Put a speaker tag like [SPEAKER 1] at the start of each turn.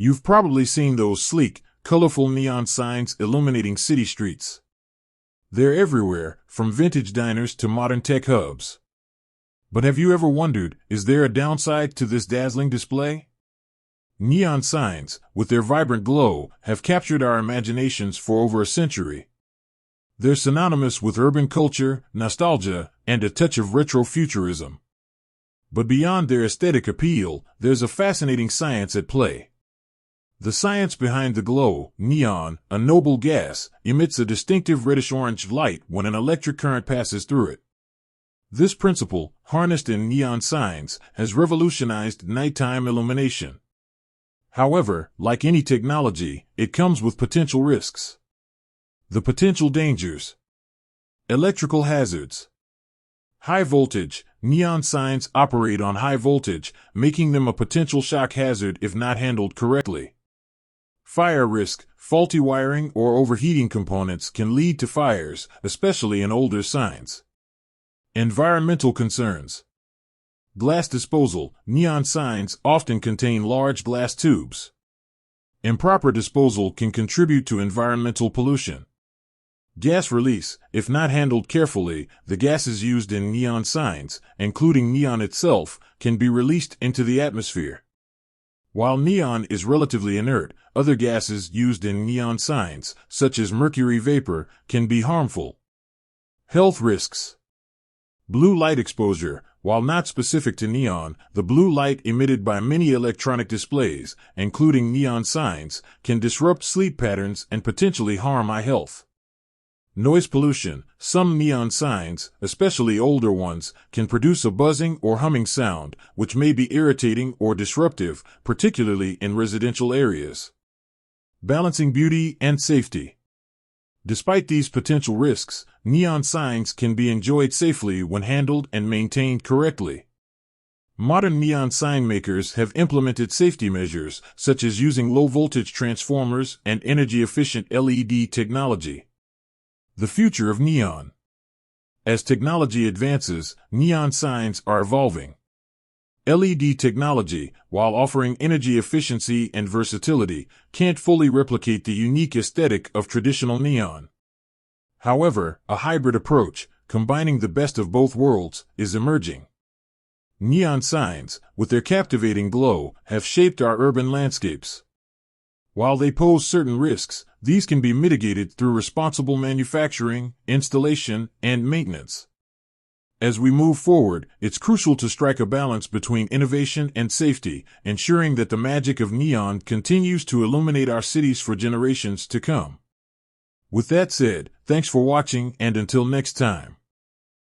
[SPEAKER 1] You've probably seen those sleek, colorful neon signs illuminating city streets. They're everywhere, from vintage diners to modern tech hubs. But have you ever wondered, is there a downside to this dazzling display? Neon signs, with their vibrant glow, have captured our imaginations for over a century. They're synonymous with urban culture, nostalgia, and a touch of retrofuturism. But beyond their aesthetic appeal, there's a fascinating science at play. The science behind the glow. Neon, a noble gas, emits a distinctive reddish-orange light when an electric current passes through it. This principle, harnessed in neon signs, has revolutionized nighttime illumination. However, like any technology, it comes with potential risks. The potential dangers. Electrical hazards. High voltage. Neon signs operate on high voltage, making them a potential shock hazard if not handled correctly. Fire risk. Faulty wiring or overheating components can lead to fires, especially in older signs. Environmental concerns. Glass disposal. Neon signs often contain large glass tubes. Improper disposal can contribute to environmental pollution. Gas release. If not handled carefully, the gases used in neon signs, including neon itself, can be released into the atmosphere. While neon is relatively inert, other gases used in neon signs, such as mercury vapor, can be harmful. Health risks. Blue light exposure. While not specific to neon, the blue light emitted by many electronic displays, including neon signs, can disrupt sleep patterns and potentially harm eye health. Noise pollution. Some neon signs, especially older ones, can produce a buzzing or humming sound, which may be irritating or disruptive, particularly in residential areas. Balancing beauty and safety. Despite these potential risks, neon signs can be enjoyed safely when handled and maintained correctly. Modern neon sign makers have implemented safety measures, such as using low-voltage transformers and energy-efficient LED technology. The future of neon. As technology advances, neon signs are evolving. LED technology, while offering energy efficiency and versatility, can't fully replicate the unique aesthetic of traditional neon. However, a hybrid approach, combining the best of both worlds, is emerging. Neon signs, with their captivating glow, have shaped our urban landscapes. While they pose certain risks, these can be mitigated through responsible manufacturing, installation, and maintenance. As we move forward, it's crucial to strike a balance between innovation and safety, ensuring that the magic of neon continues to illuminate our cities for generations to come. With that said, thanks for watching, and until next time.